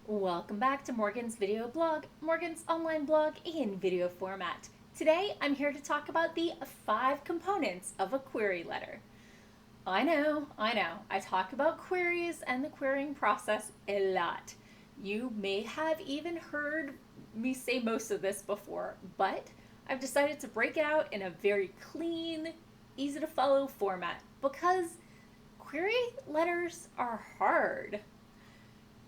Welcome back to Morgan's video blog, Morgan's online blog in video format. Today I'm here to talk about the 5 components of a query letter. I know, I talk about queries and the querying process a lot. You may have even heard me say most of this before, but I've decided to break it out in a very clean, easy to follow format because query letters are hard.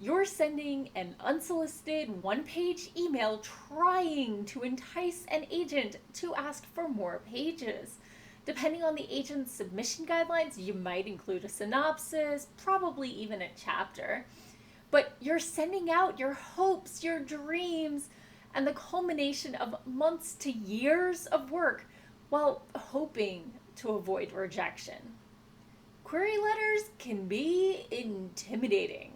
You're sending an unsolicited one-page email trying to entice an agent to ask for more pages. Depending on the agent's submission guidelines, you might include a synopsis, probably even a chapter. But you're sending out your hopes, your dreams, and the culmination of months to years of work while hoping to avoid rejection. Query letters can be intimidating.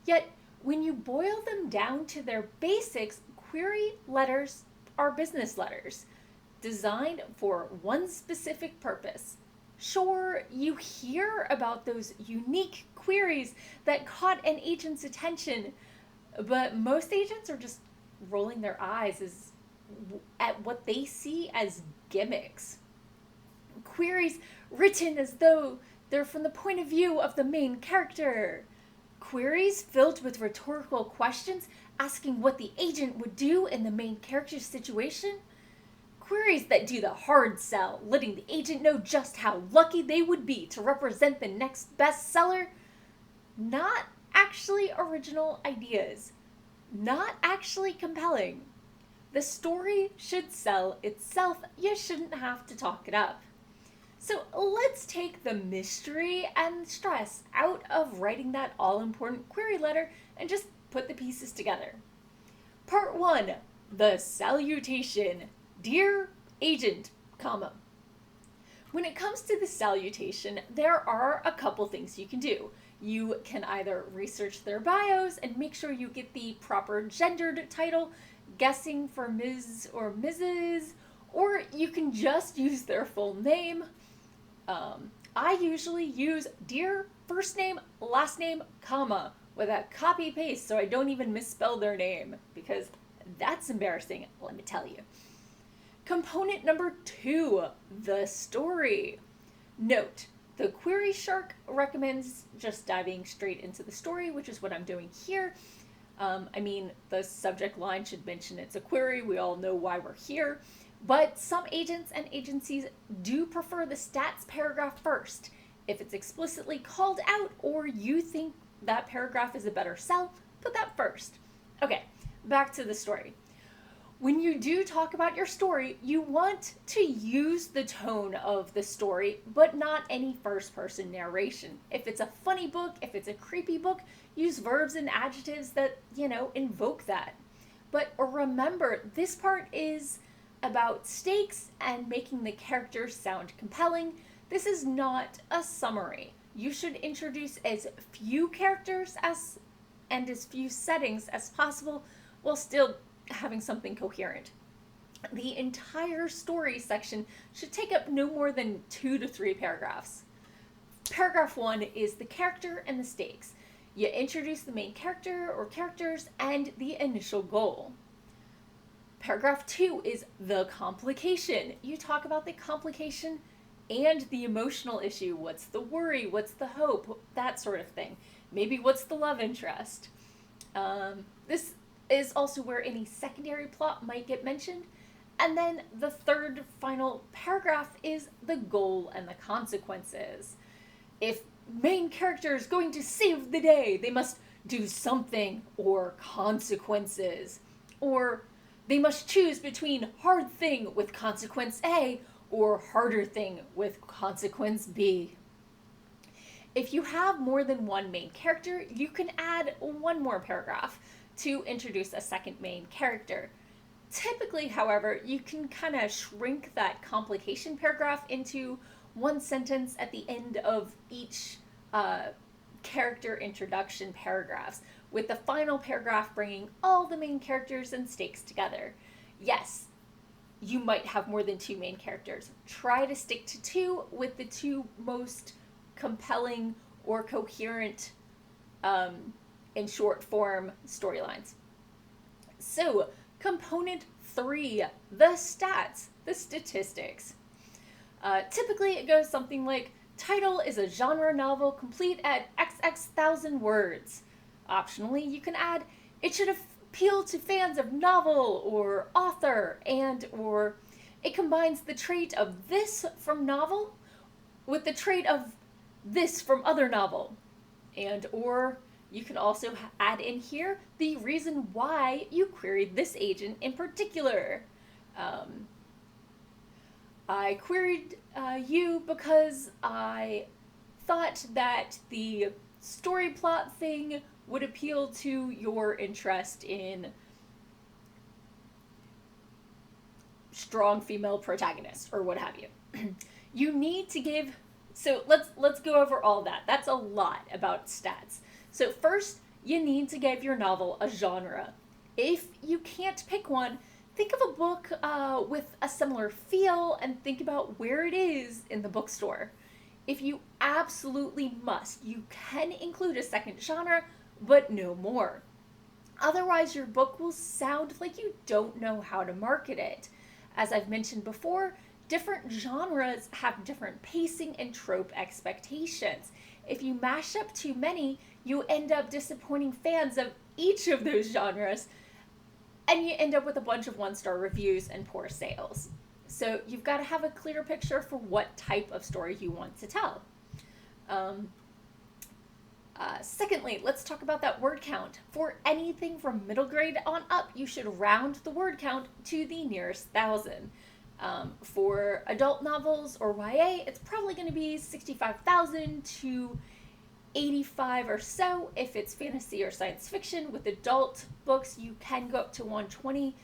Yet, when you boil them down to their basics, query letters are business letters, designed for one specific purpose. Sure, you hear about those unique queries that caught an agent's attention, but most agents are just rolling their eyes at what they see as gimmicks. Queries written as though they're from the point of view of the main character. Queries filled with rhetorical questions asking what the agent would do in the main character's situation. Queries that do the hard sell, letting the agent know just how lucky they would be to represent the next bestseller. Not actually original ideas. Not actually compelling. The story should sell itself. You shouldn't have to talk it up. So let's take the mystery and stress out of writing that all-important query letter and just put the pieces together. Part 1, the salutation. Dear agent, comma. When it comes to the salutation, there are a couple things you can do. You can either research their bios and make sure you get the proper gendered title, guessing for Ms. or Mrs., or you can just use their full name. I usually use dear first name, last name, comma, with a copy paste so I don't even misspell their name, because that's embarrassing, let me tell you. Component number 2, the story. Note, the Query Shark recommends just diving straight into the story, which is what I'm doing here. The subject line should mention it's a query. We all know why we're here. But some agents and agencies do prefer the stats paragraph first. If it's explicitly called out or you think that paragraph is a better sell, put that first. Okay, back to the story. When you do talk about your story, you want to use the tone of the story, but not any first-person narration. If it's a funny book, if it's a creepy book, use verbs and adjectives that, invoke that. But remember, this part is about stakes and making the characters sound compelling. This is not a summary. You should introduce as few characters and as few settings as possible while still having something coherent. The entire story section should take up no more than 2 to 3 paragraphs. Paragraph 1 is the character and the stakes. You introduce the main character or characters and the initial goal. Paragraph 2 is the complication. You talk about the complication and the emotional issue. What's the worry? What's the hope? That sort of thing. Maybe what's the love interest? This is also where any secondary plot might get mentioned. And then the third final paragraph is the goal and the consequences. If main character is going to save the day, they must do something or consequences. Or they must choose between hard thing with consequence A or harder thing with consequence B. If you have more than one main character, you can add one more paragraph to introduce a second main character. Typically, however, you can kind of shrink that complication paragraph into one sentence at the end of each character introduction paragraphs, with the final paragraph bringing all the main characters and stakes together. Yes, you might have more than 2 main characters. Try to stick to 2 with the 2 most compelling or coherent and short form storylines. So, component 3, the stats, the statistics. Typically, it goes something like, title is a genre novel complete at XX thousand words. Optionally, you can add, it should appeal to fans of novel or author, and or it combines the trait of this from novel with the trait of this from other novel. And or you can also add in here the reason why you queried this agent in particular. I queried you because I thought that the story plot thing would appeal to your interest in strong female protagonists or what have you. You need to give, so let's go over all that. That's a lot about stats. So first, you need to give your novel a genre. If you can't pick one, think of a book with a similar feel and think about where it is in the bookstore. If you absolutely must, you can include a second genre, but no more. Otherwise, your book will sound like you don't know how to market it. As I've mentioned before, different genres have different pacing and trope expectations. If you mash up too many, you end up disappointing fans of each of those genres, and you end up with a bunch of one-star reviews and poor sales. So you've got to have a clear picture for what type of story you want to tell. Secondly, let's talk about that word count. For anything from middle grade on up, you should round the word count to the nearest 1,000. For adult novels or YA, it's probably going to be 65,000 to 85 or so. If it's fantasy or science fiction, with adult books, you can go up to 120.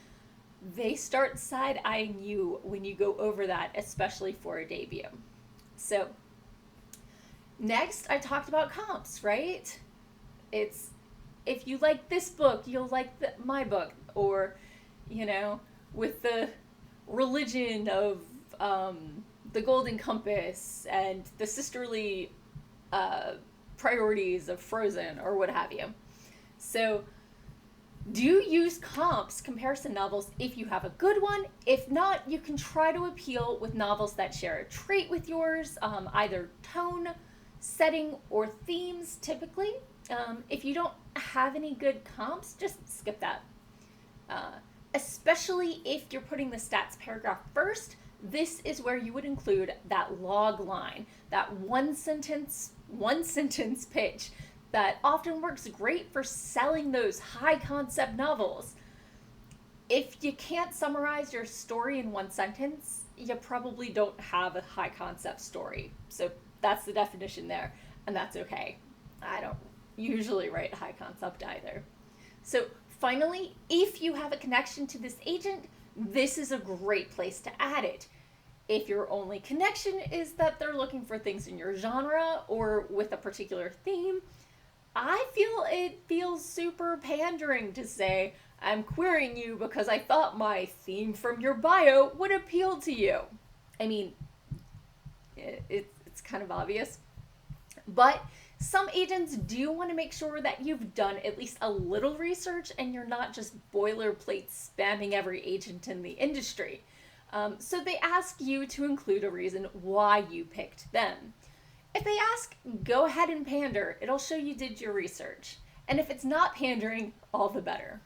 They start side-eyeing you when you go over that, especially for a debut. So, next, I talked about comps, right? It's, if you like this book, you'll like my book. Or, with the religion of the Golden Compass and the sisterly priorities of Frozen or what have you. So do use comps, comparison novels, if you have a good one. If not, you can try to appeal with novels that share a trait with yours, either tone, setting, or themes typically. If you don't have any good comps, just skip that. Especially if you're putting the stats paragraph first, this is where you would include that log line, that one sentence pitch that often works great for selling those high concept novels. If you can't summarize your story in one sentence, you probably don't have a high concept story. So that's the definition there, and that's okay. I don't usually write high concept either. So finally, if you have a connection to this agent, this is a great place to add it. If your only connection is that they're looking for things in your genre or with a particular theme, I feel it feels super pandering to say, I'm querying you because I thought my theme from your bio would appeal to you. I mean, it's kind of obvious. But some agents do want to make sure that you've done at least a little research and you're not just boilerplate spamming every agent in the industry. So they ask you to include a reason why you picked them. If they ask, go ahead and pander. It'll show you did your research. And if it's not pandering, all the better.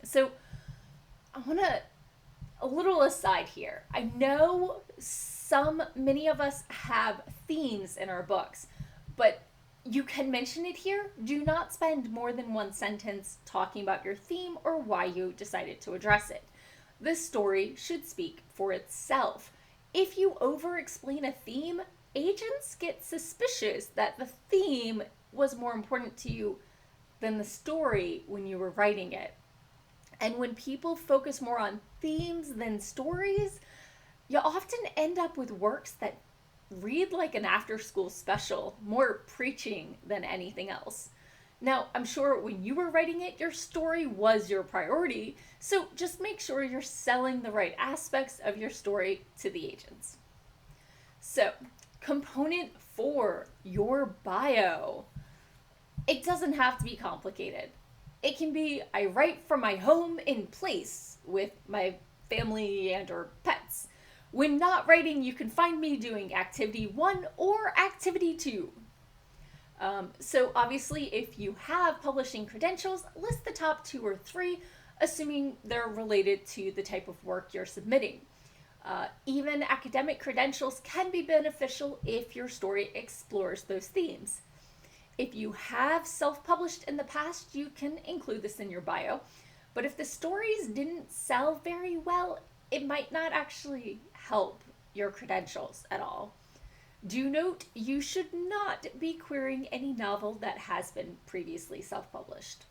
So I want to, a little aside here. I know many of us have themes in our books, but you can mention it here. Do not spend more than one sentence talking about your theme or why you decided to address it. This story should speak for itself. If you over-explain a theme, agents get suspicious that the theme was more important to you than the story when you were writing it. And when people focus more on themes than stories, you often end up with works that read like an after-school special, more preaching than anything else. Now, I'm sure when you were writing it, your story was your priority, so just make sure you're selling the right aspects of your story to the agents. So, component 4, your bio. It doesn't have to be complicated. It can be I write from my home in place with my family and or pets. When not writing, you can find me doing activity 1 or activity 2. So obviously, if you have publishing credentials, list the top 2 or 3, assuming they're related to the type of work you're submitting. Even academic credentials can be beneficial if your story explores those themes. If you have self-published in the past, you can include this in your bio. But if the stories didn't sell very well, it might not actually help your credentials at all. Do note, you should not be querying any novel that has been previously self-published.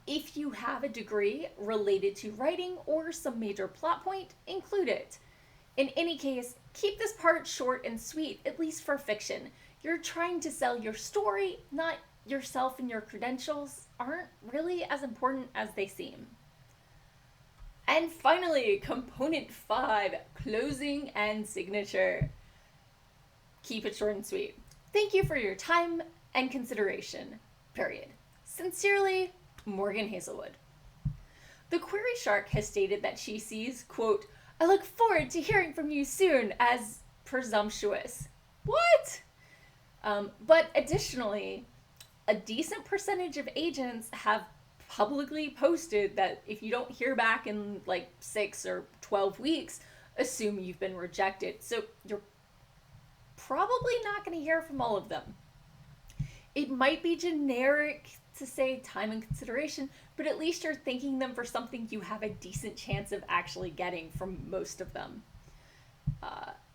If you have a degree related to writing or some major plot point, include it. In any case, keep this part short and sweet, at least for fiction. You're trying to sell your story, not yourself, and your credentials aren't really as important as they seem. And finally, component 5, closing and signature. Keep it short and sweet. Thank you for your time and consideration. Period. Sincerely, Morgan Hazelwood. The Query Shark has stated that she sees, quote, "I look forward to hearing from you soon," as presumptuous. What? But additionally, a decent percentage of agents have publicly posted that if you don't hear back in like 6 or 12 weeks, assume you've been rejected. So you're probably not going to hear from all of them. It might be generic to say time and consideration, but at least you're thanking them for something you have a decent chance of actually getting from most of them.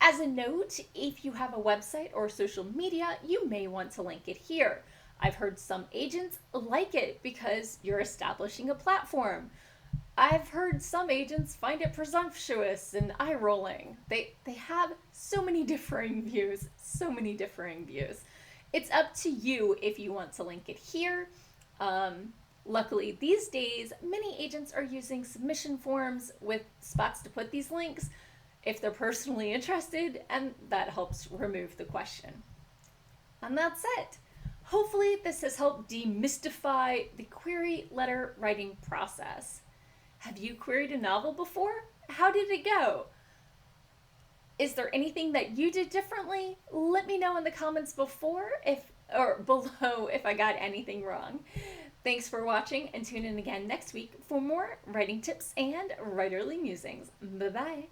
As a note, if you have a website or social media, you may want to link it here. I've heard some agents like it because you're establishing a platform. I've heard some agents find it presumptuous and eye-rolling. They have so many differing views, It's up to you if you want to link it here. Luckily, these days, many agents are using submission forms with spots to put these links if they're personally interested, and that helps remove the question. And that's it. Hopefully, this has helped demystify the query letter writing process. Have you queried a novel before? How did it go? Is there anything that you did differently? Let me know in the comments below if I got anything wrong. Thanks for watching, and tune in again next week for more writing tips and writerly musings. Bye-bye.